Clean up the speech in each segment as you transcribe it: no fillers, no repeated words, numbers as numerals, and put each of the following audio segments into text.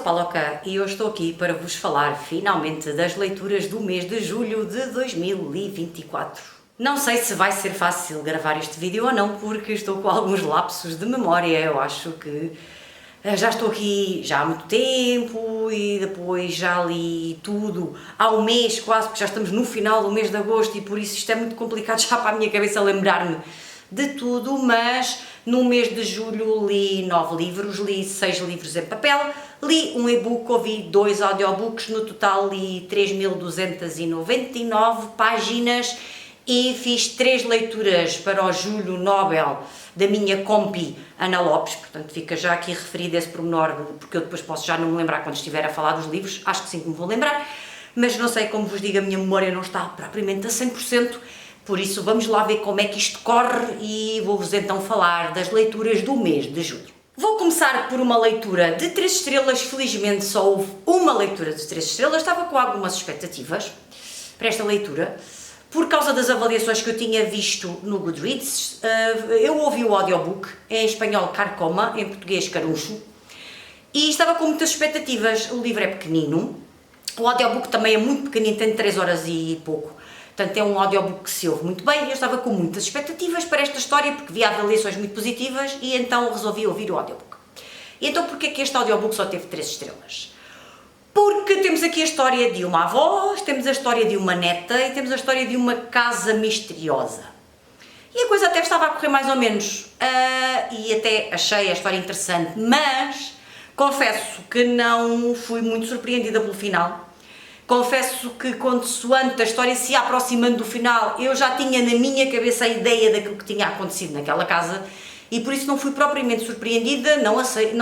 Paloca e eu estou aqui para vos falar finalmente das leituras do mês de julho de 2024. Não sei se vai ser fácil gravar este vídeo ou não, porque estou com alguns lapsos de memória. Eu acho que já estou aqui já há muito tempo e depois já li tudo há um mês quase, porque já estamos no final do mês de agosto e por isso isto é muito complicado já para a minha cabeça lembrar-me de tudo, mas no mês de julho li 9 livros, li 6 livros em papel, li um e-book, ouvi 2 audiobooks, no total li 3.299 páginas e fiz 3 leituras para o Júlio Nobel da minha compi Ana Lopes, portanto fica já aqui referido esse pormenor, porque eu depois posso já não me lembrar quando estiver a falar dos livros, acho que sim que me vou lembrar, mas não sei, como vos digo, a minha memória não está propriamente a 100%, por isso vamos lá ver como é que isto corre e vou-vos então falar das leituras do mês de julho. Vou começar por uma leitura de 3 estrelas, felizmente só houve uma leitura de 3 estrelas, estava com algumas expectativas para esta leitura, por causa das avaliações que eu tinha visto no Goodreads. Eu ouvi o audiobook, em espanhol Carcoma, em português Caruncho, e estava com muitas expectativas. O livro é pequenino, o audiobook também é muito pequenino, tem 3 horas e pouco. Portanto, é um audiobook que se ouve muito bem e eu estava com muitas expectativas para esta história porque vi avaliações muito positivas e então resolvi ouvir o audiobook. E então, porquê é que este audiobook só teve 3 estrelas? Porque temos aqui a história de uma avó, temos a história de uma neta e temos a história de uma casa misteriosa. E a coisa até estava a correr mais ou menos e até achei a história interessante, mas confesso que não fui muito surpreendida pelo final. Confesso que, consoante a história se ia aproximando do final, eu já tinha na minha cabeça a ideia daquilo que tinha acontecido naquela casa e por isso não fui propriamente surpreendida, não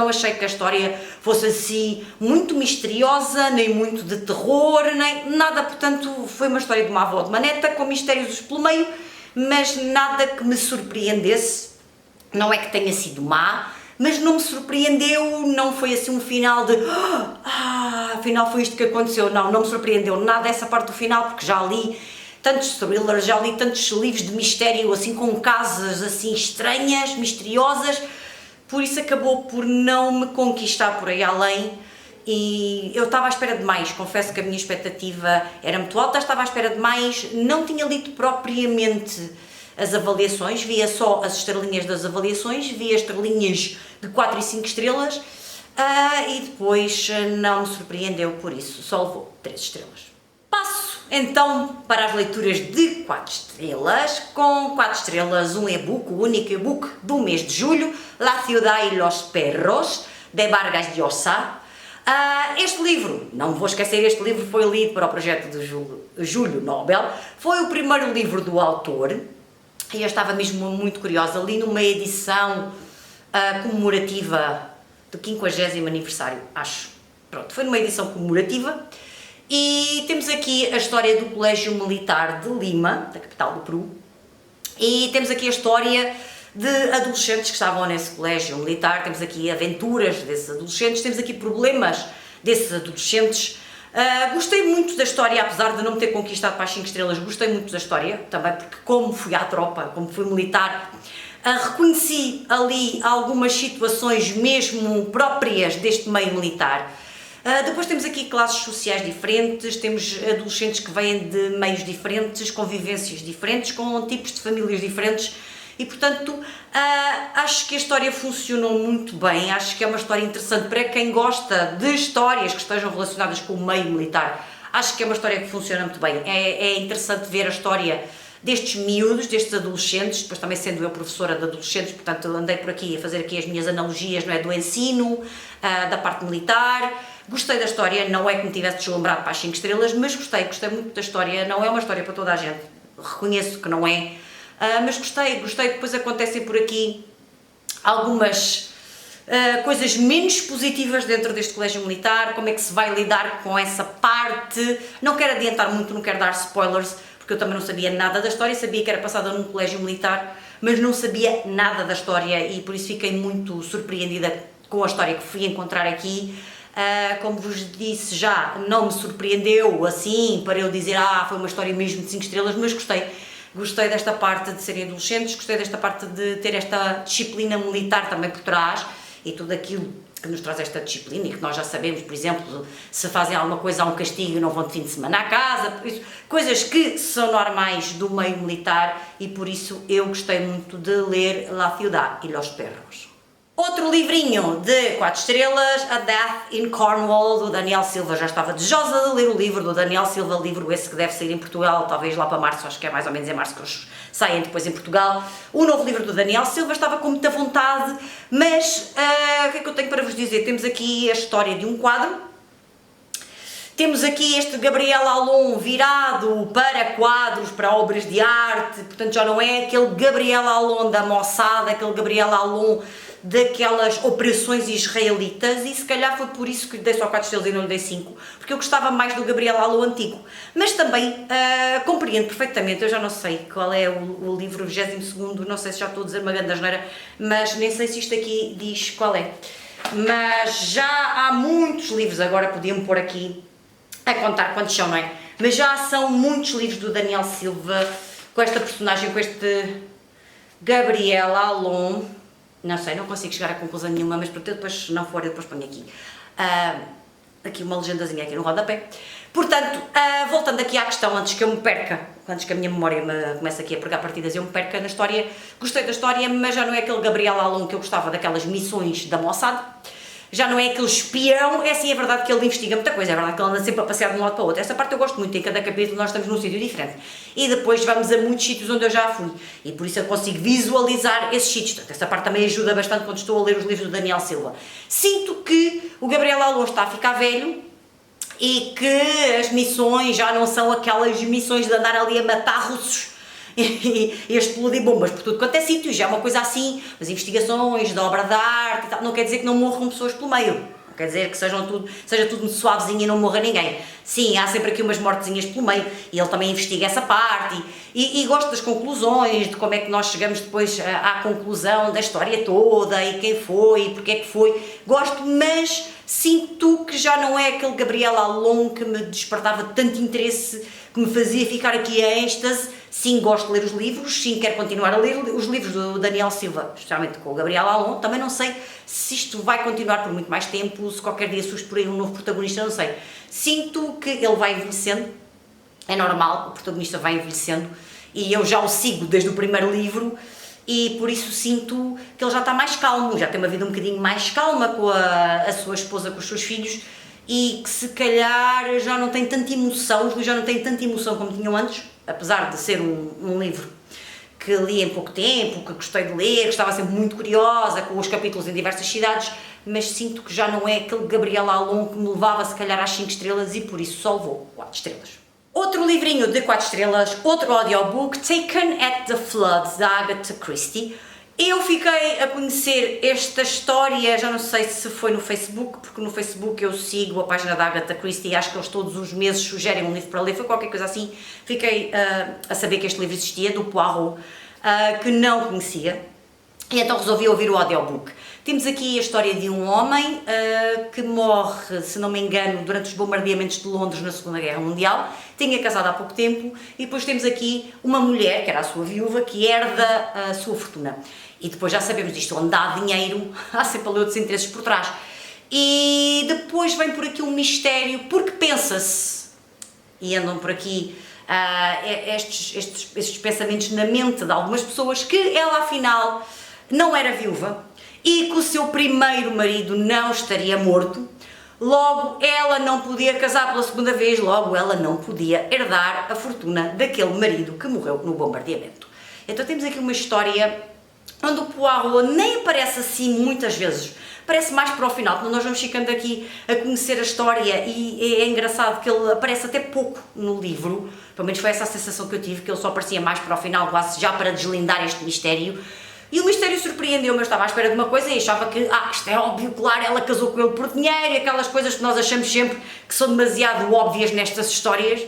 achei que a história fosse assim muito misteriosa, nem muito de terror, nem nada, portanto foi uma história de uma avó de uma neta com mistérios pelo meio, mas nada que me surpreendesse. Não é que tenha sido má, mas não me surpreendeu, não foi assim um final de afinal foi isto que aconteceu, não me surpreendeu nada essa parte do final, porque já li tantos thrillers, já li tantos livros de mistério, assim com casas assim estranhas, misteriosas, por isso acabou por não me conquistar por aí além e eu estava à espera de mais, confesso que a minha expectativa era muito alta, estava à espera de mais, não tinha lido propriamente as avaliações, via só as estrelinhas das avaliações, via estrelinhas de 4 e 5 estrelas e depois não me surpreendeu por isso, só levou 3 estrelas. Passo então para as leituras de 4 estrelas, com 4 estrelas um e-book, o único e-book do mês de julho, La ciudad y los perros, de Vargas Llosa. Este livro, não me vou esquecer, este livro foi lido para o projeto do Júlio Nobel, foi o primeiro livro do autor, e eu estava mesmo muito curiosa, li numa edição comemorativa do 50º aniversário, acho. Pronto, foi numa edição comemorativa e temos aqui a história do Colégio Militar de Lima, da capital do Peru, e temos aqui a história de adolescentes que estavam nesse colégio militar, temos aqui aventuras desses adolescentes, temos aqui problemas desses adolescentes. Gostei muito da história, apesar de não me ter conquistado para as 5 estrelas, gostei muito da história, também porque como fui à tropa, como fui militar, reconheci ali algumas situações mesmo próprias deste meio militar. Depois temos aqui classes sociais diferentes, temos adolescentes que vêm de meios diferentes, convivências diferentes, com tipos de famílias diferentes e, portanto, acho que a história funcionou muito bem, acho que é uma história interessante para quem gosta de histórias que estejam relacionadas com o meio militar. Acho que é uma história que funciona muito bem, é interessante ver a história destes miúdos, destes adolescentes, depois também sendo eu professora de adolescentes, portanto andei por aqui a fazer aqui as minhas analogias, não é, do ensino, da parte militar. Gostei da história, não é que me tivesse deslumbrado para as 5 estrelas, mas gostei muito da história, não é uma história para toda a gente, reconheço que não é, mas gostei, depois acontecem por aqui algumas coisas menos positivas dentro deste colégio militar, como é que se vai lidar com essa parte, não quero adiantar muito, não quero dar spoilers, porque eu também não sabia nada da história, sabia que era passada num colégio militar, mas não sabia nada da história e por isso fiquei muito surpreendida com a história que fui encontrar aqui. Como vos disse já, não me surpreendeu assim, para eu dizer, foi uma história mesmo de 5 estrelas, mas gostei desta parte de serem adolescentes, gostei desta parte de ter esta disciplina militar também por trás e tudo aquilo que nos traz esta disciplina e que nós já sabemos, por exemplo, se fazem alguma coisa há um castigo e não vão de fim de semana à casa, por isso, coisas que são normais do meio militar e por isso eu gostei muito de ler La Ciudad y los Perros. Outro livrinho de 4 estrelas, A Death in Cornwall, do Daniel Silva. Já estava desejosa de ler o livro do Daniel Silva, livro esse que deve sair em Portugal, talvez lá para março, acho que é mais ou menos em março que eles saem depois em Portugal. O novo livro do Daniel Silva, estava com muita vontade, mas o que é que eu tenho para vos dizer? Temos aqui a história de um quadro. Temos aqui este Gabriel Allon virado para quadros, para obras de arte, portanto já não é aquele Gabriel Allon da Mossad, aquele Gabriel Allon daquelas operações israelitas, e se calhar foi por isso que lhe dei só 4 estrelas e não lhe dei 5, porque eu gostava mais do Gabriel Allon antigo, mas também compreendo perfeitamente, eu já não sei qual é o livro, o 22º, não sei se já estou a dizer uma grande asneira, mas nem sei se isto aqui diz qual é, mas já há muitos livros, agora podiam pôr aqui a contar quantos são, não é? Mas já são muitos livros do Daniel Silva, com esta personagem, com este Gabriel Allon. Não sei, não consigo chegar a conclusão nenhuma, mas porque depois, se não for, eu depois ponho aqui. Aqui uma legendazinha aqui no rodapé. Portanto, voltando aqui à questão, antes que eu me perca, antes que a minha memória me comece aqui a pregar partidas, eu me perca na história, gostei da história, mas já não é aquele Gabriel Allon que eu gostava daquelas missões da Mossad, já não é aquele espião, é sim, é verdade que ele investiga muita coisa, é verdade que ele anda sempre a passear de um lado para o outro, essa parte eu gosto muito, em cada capítulo nós estamos num sítio diferente, e depois vamos a muitos sítios onde eu já fui, e por isso eu consigo visualizar esses sítios, portanto essa parte também ajuda bastante quando estou a ler os livros do Daniel Silva. Sinto que o Gabriel Allon está a ficar velho, e que as missões já não são aquelas missões de andar ali a matar russos, e explodir bombas por tudo quanto é sítio, já é uma coisa assim, as investigações de obra de arte e tal, não quer dizer que não morram pessoas pelo meio, não quer dizer que seja tudo muito suavezinho e não morra ninguém. Sim, há sempre aqui umas mortezinhas pelo meio, e ele também investiga essa parte, e gosto das conclusões, de como é que nós chegamos depois à conclusão da história toda, e quem foi, e porque é que foi, gosto, mas sinto que já não é aquele Gabriel Allon que me despertava tanto interesse, que me fazia ficar aqui a êxtase. Sim, gosto de ler os livros, sim, quero continuar a ler os livros do Daniel Silva, especialmente com o Gabriel Allon, também não sei se isto vai continuar por muito mais tempo, se qualquer dia surge por aí um novo protagonista, não sei. Sinto que ele vai envelhecendo, é normal, o protagonista vai envelhecendo, e eu já o sigo desde o primeiro livro, e por isso sinto que ele já está mais calmo, já tem uma vida um bocadinho mais calma com a sua esposa, com os seus filhos, e que se calhar já não tem tanta emoção, os livros já não têm tanta emoção como tinham antes, apesar de ser um livro que li em pouco tempo, que gostei de ler, estava sempre muito curiosa, com os capítulos em diversas cidades, mas sinto que já não é aquele Gabriel Allon que me levava se calhar às 5 estrelas e por isso só levou 4 estrelas. Outro livrinho de 4 estrelas, outro audiobook, Taken at the Flood, da Agatha Christie. Eu fiquei a conhecer esta história, já não sei se foi no Facebook, porque no Facebook eu sigo a página da Agatha Christie e acho que eles todos os meses sugerem um livro para ler, foi qualquer coisa assim. Fiquei a saber que este livro existia, do Poirot, que não conhecia, e então resolvi ouvir o audiobook. Temos aqui a história de um homem que morre, se não me engano, durante os bombardeamentos de Londres na Segunda Guerra Mundial, tinha casado há pouco tempo, e depois temos aqui uma mulher, que era a sua viúva, que herda a sua fortuna. E depois já sabemos disto, onde há dinheiro, há sempre ali outros interesses por trás. E depois vem por aqui um mistério, porque pensa-se, e andam por aqui estes pensamentos na mente de algumas pessoas, que ela afinal não era viúva, e que o seu primeiro marido não estaria morto, logo ela não podia casar pela segunda vez, logo ela não podia herdar a fortuna daquele marido que morreu no bombardeamento. Então temos aqui uma história onde o Poirot nem aparece assim muitas vezes, parece mais para o final, quando nós vamos ficando aqui a conhecer a história, e é engraçado que ele aparece até pouco no livro, pelo menos foi essa a sensação que eu tive, que ele só aparecia mais para o final, quase já para deslindar este mistério. E o mistério surpreendeu-me, eu estava à espera de uma coisa e achava que, isto é óbvio, claro, ela casou com ele por dinheiro, e aquelas coisas que nós achamos sempre que são demasiado óbvias nestas histórias.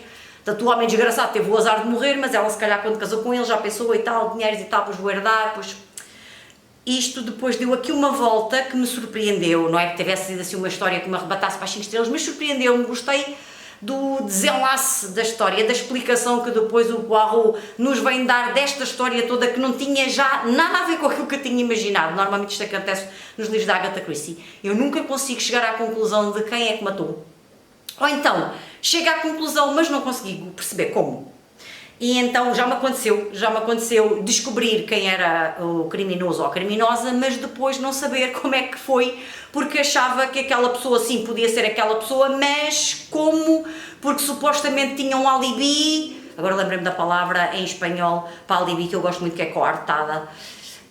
Portanto, o homem desgraçado teve o azar de morrer, mas ela se calhar quando casou com ele já pensou e tal, dinheiros e tal, pois vou herdar, pois... Isto depois deu aqui uma volta que me surpreendeu, não é que tivesse sido assim uma história que me arrebatasse para as 5 estrelas, mas surpreendeu-me, gostei do desenlace da história, da explicação que depois o Poirot nos vem dar desta história toda, que não tinha já nada a ver com aquilo que eu tinha imaginado. Normalmente isto acontece nos livros da Agatha Christie. Eu nunca consigo chegar à conclusão de quem é que matou. Ou então, chego à conclusão, mas não consigo perceber como. E então já me aconteceu descobrir quem era o criminoso ou a criminosa, mas depois não saber como é que foi, porque achava que aquela pessoa sim podia ser aquela pessoa, mas como? Porque supostamente tinha um alibi, agora lembrei-me da palavra em espanhol para alibi, que eu gosto muito, que é coartada,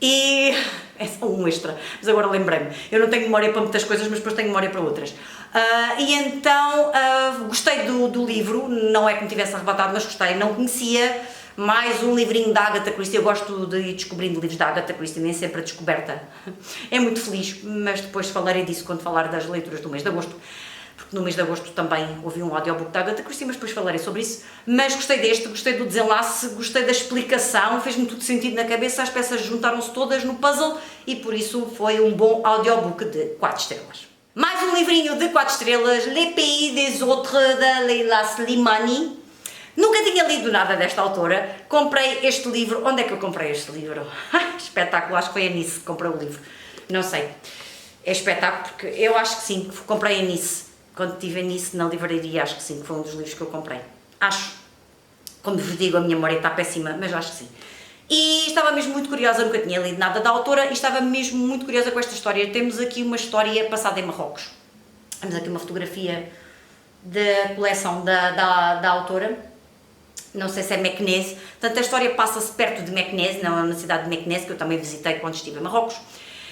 e é só um extra, mas agora lembrei-me. Eu não tenho memória para muitas coisas, mas depois tenho memória para outras. E então gostei do livro, não é que me tivesse arrebatado, mas gostei, não conhecia. Mais um livrinho da Agatha Christie. Eu gosto de ir descobrindo livros da Agatha Christie, nem sempre a descoberta é muito feliz, mas depois falarei disso quando falar das leituras do mês de agosto, porque no mês de agosto também ouvi um audiobook da Agatha Christie, mas depois falarei sobre isso. Mas gostei deste, gostei do desenlace, gostei da explicação, fez-me tudo sentido na cabeça, as peças juntaram-se todas no puzzle e por isso foi um bom audiobook de 4 estrelas. Mais um livrinho de 4 estrelas, Les Pays des Autres, da Leila Slimani. Nunca tinha lido nada desta autora, comprei este livro. Onde é que eu comprei este livro? Espetáculo, acho que foi a Nice que comprei o livro, não sei. É espetáculo porque eu acho que sim, comprei a Nice. Quando estive em Nice na livraria, acho que sim, que foi um dos livros que eu comprei. Acho. Como vos digo, a minha memória está péssima, mas acho que sim. E estava mesmo muito curiosa, nunca tinha lido nada da autora e estava mesmo muito curiosa com esta história. Temos aqui uma história passada em Marrocos. Temos aqui uma fotografia da coleção da autora. Não sei se é Meknès. Portanto, a história passa-se perto de Meknès, na cidade de Meknès, que eu também visitei quando estive em Marrocos.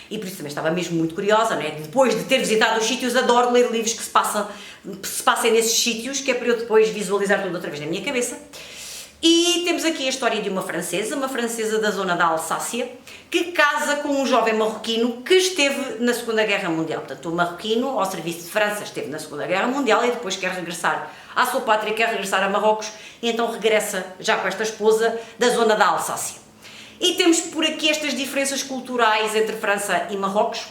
E por isso também estava mesmo muito curiosa, né? Depois de ter visitado os sítios, adoro ler livros que se passem nesses sítios, que é para eu depois visualizar tudo outra vez na minha cabeça. E temos aqui a história de uma francesa da zona da Alsácia, que casa com um jovem marroquino que esteve na Segunda Guerra Mundial. Portanto, o marroquino, ao serviço de França, esteve na Segunda Guerra Mundial e depois quer regressar à sua pátria, quer regressar a Marrocos, e então regressa já com esta esposa da zona da Alsácia. E temos por aqui estas diferenças culturais entre França e Marrocos.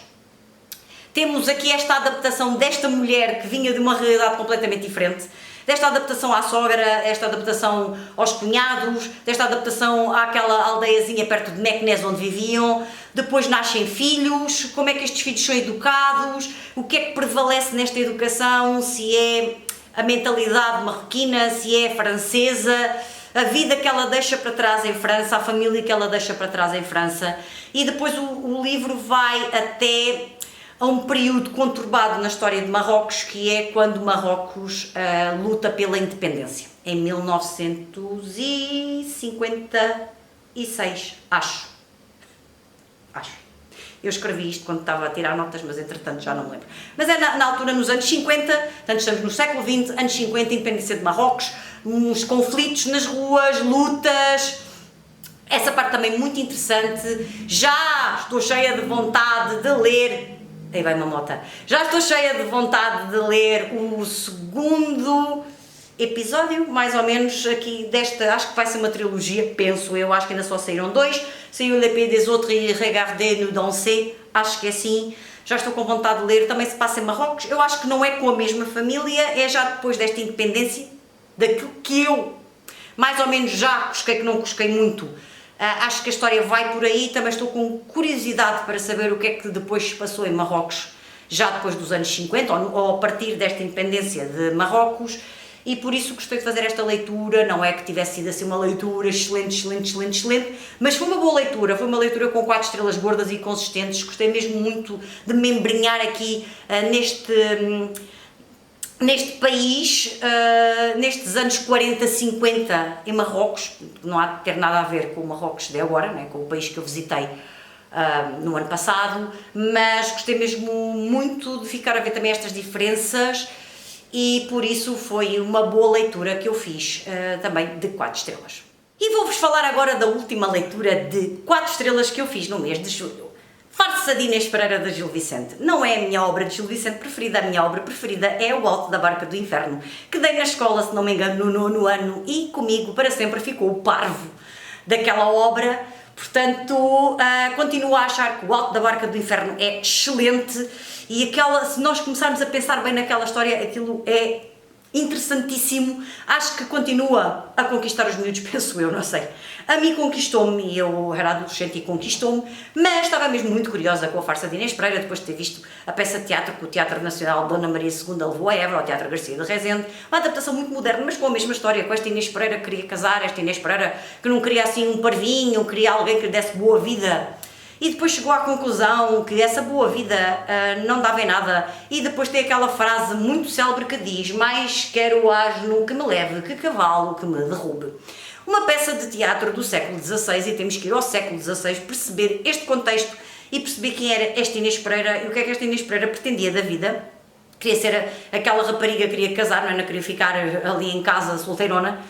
Temos aqui esta adaptação desta mulher que vinha de uma realidade completamente diferente, desta adaptação à sogra, esta adaptação aos cunhados, desta adaptação àquela aldeiazinha perto de Meknès onde viviam, depois nascem filhos, como é que estes filhos são educados, o que é que prevalece nesta educação, se é a mentalidade marroquina, se é francesa, a vida que ela deixa para trás em França, a família que ela deixa para trás em França, e depois o livro vai até a um período conturbado na história de Marrocos, que é quando Marrocos luta pela independência, em 1956, acho. Eu escrevi isto quando estava a tirar notas, mas entretanto já não me lembro. Mas é na altura, nos anos 50, portanto estamos no século XX, anos 50, independência de Marrocos, uns conflitos nas ruas, lutas. Essa parte também muito interessante. Já estou cheia de vontade de ler. Aí vai uma mota. Já estou cheia de vontade de ler o segundo episódio, mais ou menos, aqui desta, acho que vai ser uma trilogia, penso eu, acho que ainda só saíram 2, saiu Le Pays des Autres e Regardez-nous danser, acho que é assim, já estou com vontade de ler, também se passa em Marrocos, eu acho que não é com a mesma família, é já depois desta independência, daquilo que eu, mais ou menos já cusquei, que não cusquei muito, acho que a história vai por aí, também estou com curiosidade para saber o que é que depois se passou em Marrocos, já depois dos anos 50, ou a partir desta independência de Marrocos, e por isso gostei de fazer esta leitura, não é que tivesse sido assim uma leitura excelente, mas foi uma boa leitura, foi uma leitura com 4 estrelas gordas e consistentes, gostei mesmo muito de me embrenhar aqui neste país, nestes anos 40, 50 em Marrocos, não há de ter nada a ver com o Marrocos de agora, não é? Com o país que eu visitei no ano passado, mas gostei mesmo muito de ficar a ver também estas diferenças, e por isso foi uma boa leitura que eu fiz, também de 4 estrelas. E vou-vos falar agora da última leitura de 4 estrelas que eu fiz no mês de julho. Farsa de Inês Pereira da Gil Vicente. Não é a minha obra de Gil Vicente preferida, a minha obra preferida é O Alto da Barca do Inferno, que dei na escola, se não me engano, no 9º ano, e comigo para sempre ficou o parvo daquela obra. Portanto, continuo a achar que O Alto da Barca do Inferno é excelente, e se nós começarmos a pensar bem naquela história, aquilo é interessantíssimo, acho que continua a conquistar os miúdos, penso eu, não sei. A mim conquistou-me, eu era adolescente e conquistou-me, mas estava mesmo muito curiosa com a farsa de Inês Pereira, depois de ter visto a peça de teatro que o Teatro Nacional Dona Maria II levou a Évora, ao Teatro Garcia de Rezende, uma adaptação muito moderna, mas com a mesma história, com esta Inês Pereira que queria casar, esta Inês Pereira que não queria assim um parvinho, queria alguém que lhe desse boa vida. E depois chegou à conclusão que essa boa vida não dava em nada, e depois tem aquela frase muito célebre que diz: mais quero o asno que me leve que cavalo que me derrube. Uma peça de teatro do século XVI, e temos que ir ao século XVI perceber este contexto e perceber quem era esta Inês Pereira e o que é que esta Inês Pereira pretendia da vida. Queria ser aquela rapariga, queria casar, não queria ficar ali em casa solteirona.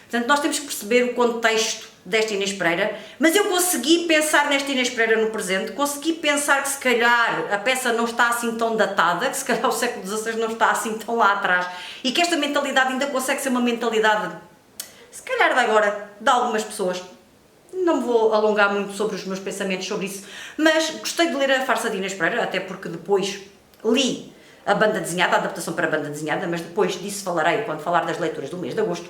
Portanto, nós temos que perceber o contexto desta Inês Pereira, mas eu consegui pensar nesta Inês Pereira no presente, consegui pensar que se calhar a peça não está assim tão datada, que se calhar o século XVI não está assim tão lá atrás, e que esta mentalidade ainda consegue ser uma mentalidade, se calhar de agora, de algumas pessoas. Não me vou alongar muito sobre os meus pensamentos sobre isso, mas gostei de ler a farsa de Inês Pereira, até porque depois li a banda desenhada, a adaptação para a banda desenhada, mas depois disso falarei quando falar das leituras do mês de agosto.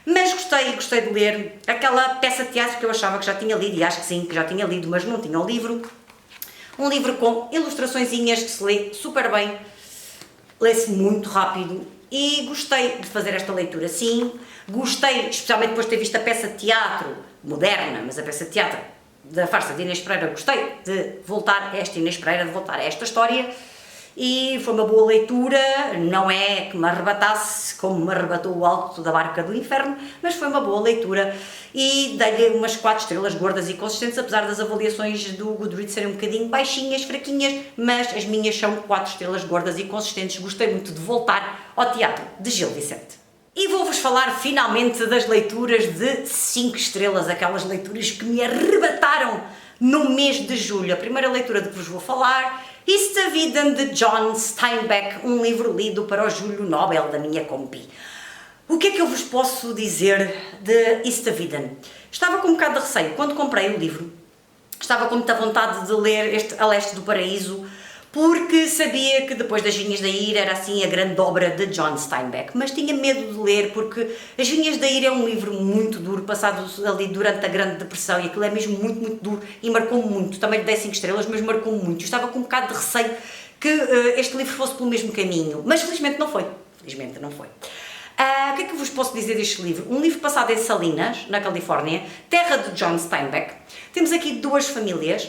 Mas gostei de ler aquela peça de teatro que eu achava que já tinha lido, e acho que sim, que já tinha lido, mas não tinha o livro. Um livro com ilustraçõezinhas que se lê super bem, lê-se muito rápido, e gostei de fazer esta leitura, sim. Gostei, especialmente depois de ter visto a peça de teatro moderna, mas a peça de teatro da farsa de Inês Pereira, gostei de voltar a esta Inês Pereira, de voltar a esta história. E foi uma boa leitura, não é que me arrebatasse como me arrebatou o Alto da Barca do Inferno, mas foi uma boa leitura e dei-lhe umas 4 estrelas gordas e consistentes, apesar das avaliações do Goodreads serem um bocadinho baixinhas, fraquinhas, mas as minhas são 4 estrelas gordas e consistentes. Gostei muito de voltar ao teatro de Gil Vicente. E vou-vos falar finalmente das leituras de 5 estrelas, aquelas leituras que me arrebataram no mês de julho. A primeira leitura de que vos vou falar: Istaviden, de John Steinbeck, um livro lido para o Júlio Nobel da minha compi. O que é que eu vos posso dizer de Istaviden? Estava com um bocado de receio quando comprei o livro, estava com muita vontade de ler este A Leste do Paraíso, porque sabia que Depois das Vinhas da Ira era assim a grande obra de John Steinbeck, mas tinha medo de ler porque As Vinhas da Ira é um livro muito duro, passado ali durante a Grande Depressão, e aquilo é mesmo muito, muito duro e marcou-me muito. Também lhe dei 5 estrelas, mas marcou-me muito. Eu estava com um bocado de receio que este livro fosse pelo mesmo caminho, mas felizmente não foi. Felizmente não foi. O que é que eu vos posso dizer deste livro? Um livro passado em Salinas, na Califórnia, terra de John Steinbeck. Temos aqui 2 famílias.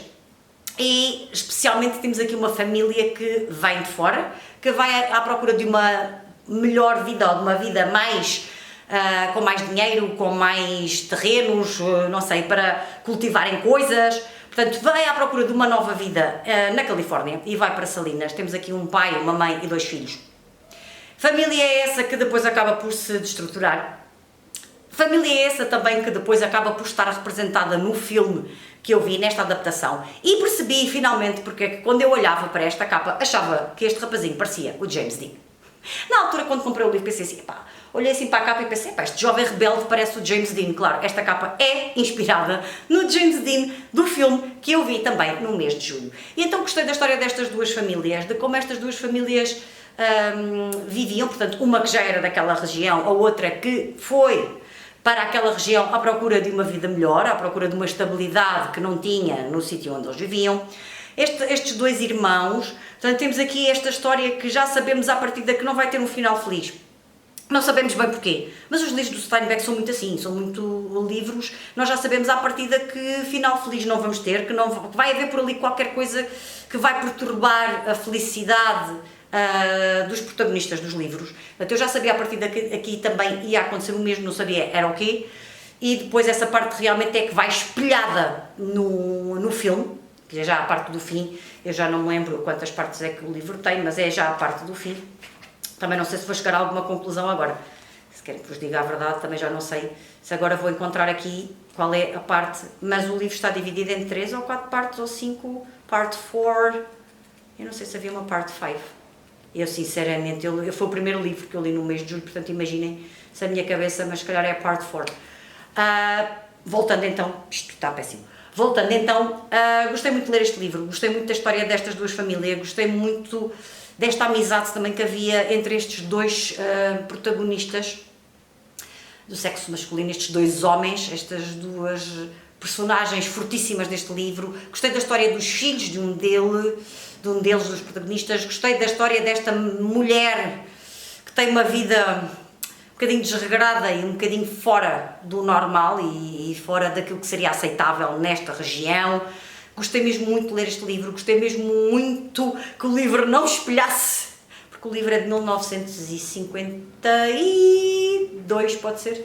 E especialmente temos aqui uma família que vem de fora, que vai à procura de uma melhor vida, ou de uma vida mais, com mais dinheiro, com mais terrenos, não sei, para cultivarem coisas. Portanto, vai à procura de uma nova vida na Califórnia e vai para Salinas. Temos aqui um pai, uma mãe e 2 filhos. Família é essa que depois acaba por se destruturar. Família é essa também que depois acaba por estar representada no filme que eu vi nesta adaptação, e percebi finalmente porque é que quando eu olhava para esta capa achava que este rapazinho parecia o James Dean. Na altura, quando comprei o livro, pensei assim, pá, olhei assim para a capa e pensei, pá, este jovem rebelde parece o James Dean. Claro, esta capa é inspirada no James Dean do filme que eu vi também no mês de julho. E então gostei da história destas 2 famílias, de como estas 2 famílias viviam, portanto, uma que já era daquela região, a outra que foi para aquela região à procura de uma vida melhor, à procura de uma estabilidade que não tinha no sítio onde eles viviam. Estes 2 irmãos, portanto, temos aqui esta história que já sabemos à partida que não vai ter um final feliz. Não sabemos bem porquê, mas os livros do Steinbeck são muito assim, são muito livros, nós já sabemos à partida que final feliz não vamos ter, que vai haver por ali qualquer coisa que vai perturbar a felicidade dos protagonistas dos livros. Portanto, eu já sabia a partir daqui aqui também ia acontecer o mesmo, não sabia era o quê, e depois essa parte realmente é que vai espelhada no filme, que é já a parte do fim. Eu já não me lembro quantas partes é que o livro tem, mas é já a parte do fim. Também não sei se vou chegar a alguma conclusão agora, se querem que vos diga a verdade, também já não sei se agora vou encontrar aqui qual é a parte, mas o livro está dividido em 3 ou 4 partes, ou 5, parte 4, eu não sei se havia uma parte 5. Eu sinceramente, foi o primeiro livro que eu li no mês de julho, portanto imaginem se a minha cabeça, mas se calhar é a parte 4. Voltando então, isto está péssimo. Voltando então, gostei muito de ler este livro, gostei muito da história destas 2 famílias, gostei muito desta amizade também que havia entre estes dois protagonistas do sexo masculino, estes dois homens, estas duas personagens fortíssimas deste livro. Gostei da história dos filhos de um deles, dos protagonistas. Gostei da história desta mulher que tem uma vida um bocadinho desregrada e um bocadinho fora do normal e fora daquilo que seria aceitável nesta região. Gostei mesmo muito de ler este livro, gostei mesmo muito que o livro não espelhasse, porque o livro é de 1952, pode ser?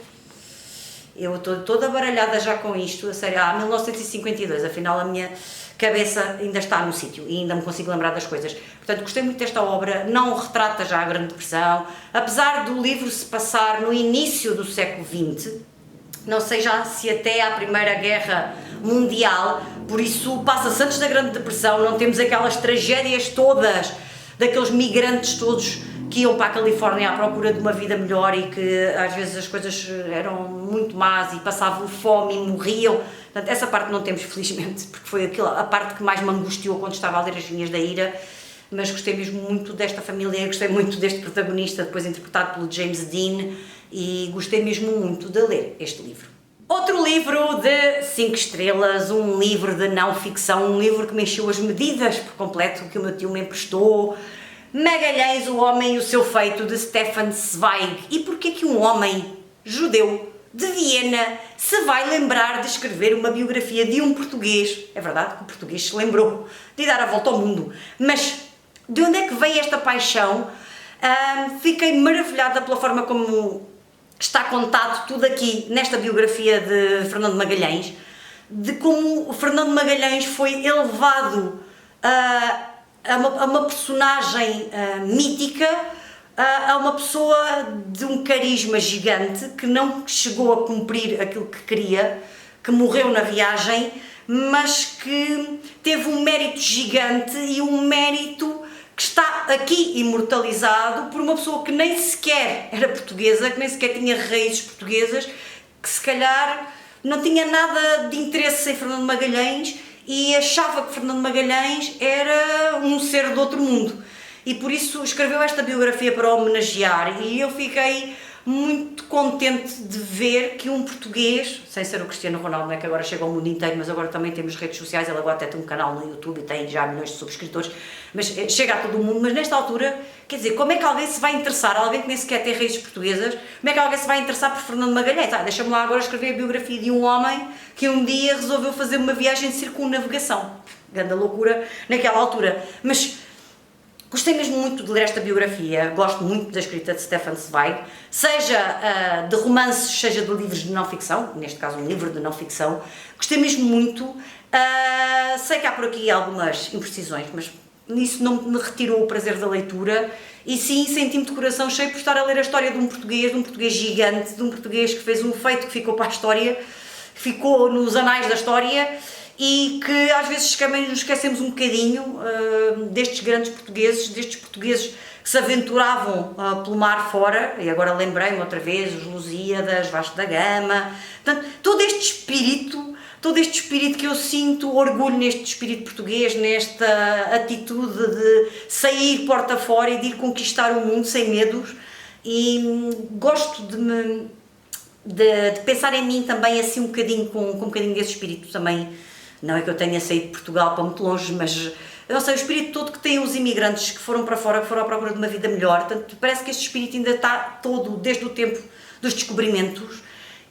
Eu estou toda baralhada já com isto, a sério, 1952, afinal a minha cabeça ainda está no sítio e ainda me consigo lembrar das coisas. Portanto, gostei muito desta obra, não retrata já a Grande Depressão, apesar do livro se passar no início do século XX, não sei já se até à Primeira Guerra Mundial, por isso passa-se antes da Grande Depressão, não temos aquelas tragédias todas, daqueles migrantes todos que iam para a Califórnia à procura de uma vida melhor e que às vezes as coisas eram muito más e passavam fome e morriam. Portanto, essa parte não temos, felizmente, porque foi a parte que mais me angustiou quando estava a ler As Vinhas da Ira, mas gostei mesmo muito desta família, gostei muito deste protagonista, depois interpretado pelo James Dean, e gostei mesmo muito de ler este livro. Outro livro de 5 estrelas, um livro de não ficção, um livro que me encheu as medidas por completo, que o meu tio me emprestou, Magalhães, o Homem e o Seu Feito, de Stefan Zweig. E porquê que um homem judeu de Viena se vai lembrar de escrever uma biografia de um português? É verdade que o português se lembrou de dar a volta ao mundo, mas de onde é que veio esta paixão? Fiquei maravilhada pela forma como está contado tudo aqui nesta biografia de Fernando Magalhães, de como o Fernando Magalhães foi elevado a uma personagem mítica, a uma pessoa de um carisma gigante, que não chegou a cumprir aquilo que queria, que morreu na viagem, mas que teve um mérito gigante e um mérito que está aqui imortalizado por uma pessoa que nem sequer era portuguesa, que nem sequer tinha raízes portuguesas, que se calhar não tinha nada de interesse em Fernando Magalhães e achava que Fernando Magalhães era um ser do outro mundo. E por isso escreveu esta biografia para o homenagear, e eu fiquei muito contente de ver que um português, sem ser o Cristiano Ronaldo, não é que agora chega ao mundo inteiro, mas agora também temos redes sociais, ele agora até tem um canal no YouTube e tem já milhões de subscritores, mas chega a todo o mundo. Mas nesta altura, quer dizer, como é que alguém se vai interessar, alguém que nem sequer tem raízes portuguesas, como é que alguém se vai interessar por Fernando Magalhães? Deixa-me lá agora escrever a biografia de um homem que um dia resolveu fazer uma viagem de circunnavegação. Grande loucura naquela altura. Mas gostei mesmo muito de ler esta biografia, gosto muito da escrita de Stefan Zweig, seja de romances, seja de livros de não-ficção, neste caso um livro de não-ficção. Gostei mesmo muito, sei que há por aqui algumas imprecisões, mas isso não me retirou o prazer da leitura, e sim, senti-me de coração cheio por estar a ler a história de um português gigante, de um português que fez um feito que ficou para a história, que ficou nos anais da história, e que às vezes nos esquecemos um bocadinho destes grandes portugueses, destes portugueses que se aventuravam pelo mar fora, e agora lembrei-me outra vez, os Lusíadas, Vasco da Gama. Portanto, todo este espírito que eu sinto, orgulho neste espírito português, nesta atitude de sair porta fora e de ir conquistar o mundo sem medos, e gosto de pensar em mim também assim um bocadinho, com um bocadinho desse espírito também. Não é que eu tenha saído de Portugal para muito longe, mas eu não sei, o espírito todo que têm os imigrantes que foram para fora, que foram à procura de uma vida melhor. Portanto, parece que este espírito ainda está todo desde o tempo dos descobrimentos,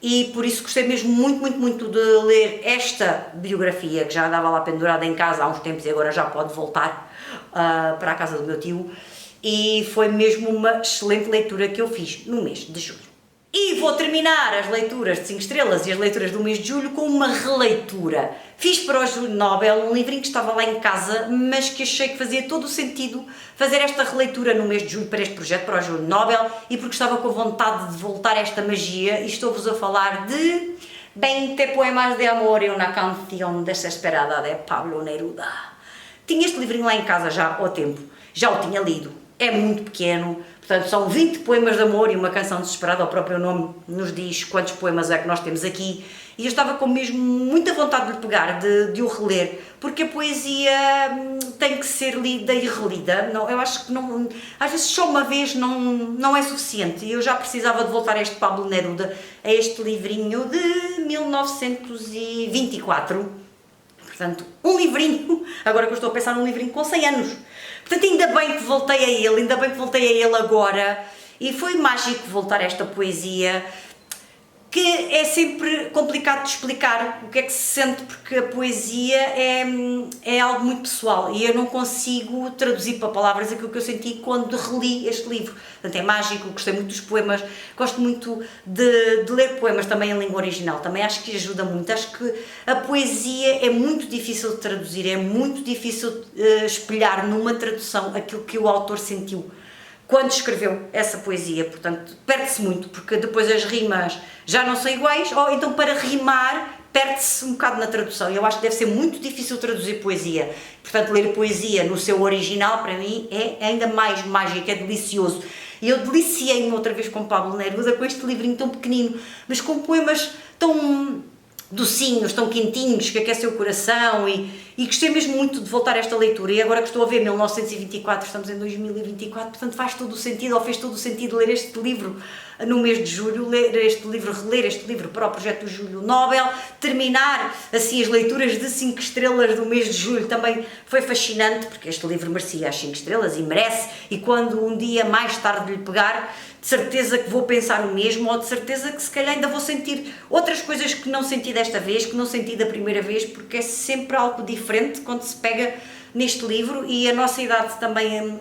e por isso gostei mesmo muito de ler esta biografia, que já andava lá pendurada em casa há uns tempos e agora já pode voltar para a casa do meu tio, e foi mesmo uma excelente leitura que eu fiz no mês de julho. E vou terminar as leituras de 5 estrelas e as leituras do mês de julho com uma releitura. Fiz para o Júlio Nobel um livrinho que estava lá em casa, mas que achei que fazia todo o sentido fazer esta releitura no mês de julho para este projeto, para o Júlio Nobel, e porque estava com vontade de voltar a esta magia, e estou-vos a falar de 20 poemas de amor e uma canção desesperada de Pablo Neruda. Tinha este livrinho lá em casa já há tempo, já o tinha lido. é muito pequeno, portanto são 20 poemas de amor e uma canção desesperada, o próprio nome nos diz quantos poemas é que nós temos aqui, e eu estava com mesmo muita vontade de lhe pegar, de o reler, porque a poesia tem que ser lida e relida. Não, eu acho que não, às vezes só uma vez não é suficiente, e eu já precisava de voltar a este Pablo Neruda, a este livrinho de 1924, portanto, um livrinho, agora que eu estou a pensar num livrinho com 100 anos, portanto ainda bem que voltei a ele, ainda bem que voltei a ele agora, e foi mágico voltar a esta poesia, que é sempre complicado de explicar o que é que se sente, porque a poesia é algo muito pessoal e eu não consigo traduzir para palavras aquilo que eu senti quando reli este livro. Portanto, é mágico, gostei muito dos poemas, gosto muito de ler poemas também em língua original, também acho que ajuda muito. Acho que a poesia é muito difícil de traduzir, é muito difícil espelhar numa tradução aquilo que o autor sentiu quando escreveu essa poesia, portanto, perde-se muito, porque depois as rimas já não são iguais, ou então para rimar perde-se um bocado na tradução, e eu acho que deve ser muito difícil traduzir poesia, portanto, ler poesia no seu original, para mim, é ainda mais mágico, é delicioso, e eu deliciei-me outra vez com Pablo Neruda, com este livrinho tão pequenino, mas com poemas tão docinhos, tão quentinhos, que aquecem o coração, e gostei mesmo muito de voltar a esta leitura, e agora que estou a ver 1924, estamos em 2024, portanto faz todo o sentido, ou fez todo o sentido ler este livro no mês de julho, ler este livro, reler este livro para o projeto do Júlio Nobel, terminar assim as leituras de 5 estrelas do mês de julho, também foi fascinante, porque este livro merecia as 5 estrelas e merece, e quando um dia mais tarde lhe pegar, de certeza que vou pensar o mesmo, ou de certeza que se calhar ainda vou sentir outras coisas que não senti desta vez, que não senti da primeira vez, porque é sempre algo diferente quando se pega neste livro, e a nossa idade também,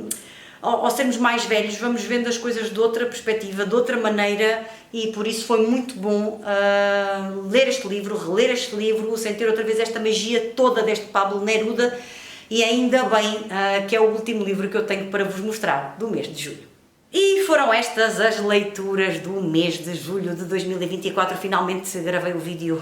ao sermos mais velhos, vamos vendo as coisas de outra perspectiva, de outra maneira, e por isso foi muito bom ler este livro, reler este livro, sentir outra vez esta magia toda deste Pablo Neruda, e ainda bem que é o último livro que eu tenho para vos mostrar do mês de julho. E foram estas as leituras do mês de julho de 2024, finalmente gravei o vídeo,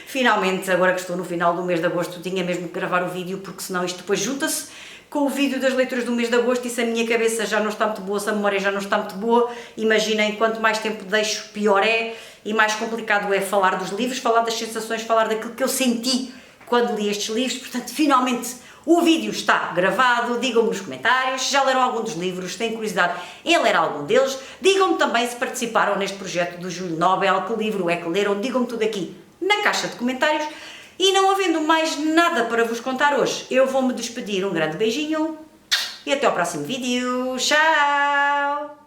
finalmente, agora que estou no final do mês de agosto, tinha mesmo que gravar o vídeo, porque senão isto depois junta-se com o vídeo das leituras do mês de agosto, e se a minha cabeça já não está muito boa, se a memória já não está muito boa, imaginem, quanto mais tempo deixo, pior é, e mais complicado é falar dos livros, falar das sensações, falar daquilo que eu senti quando li estes livros, portanto, finalmente, o vídeo está gravado, digam-me nos comentários se já leram algum dos livros, se têm curiosidade em ler algum deles, digam-me também se participaram neste projeto do Júlio Nobel, que livro é que leram, digam-me tudo aqui na caixa de comentários, e não havendo mais nada para vos contar hoje, eu vou-me despedir, um grande beijinho e até ao próximo vídeo, tchau!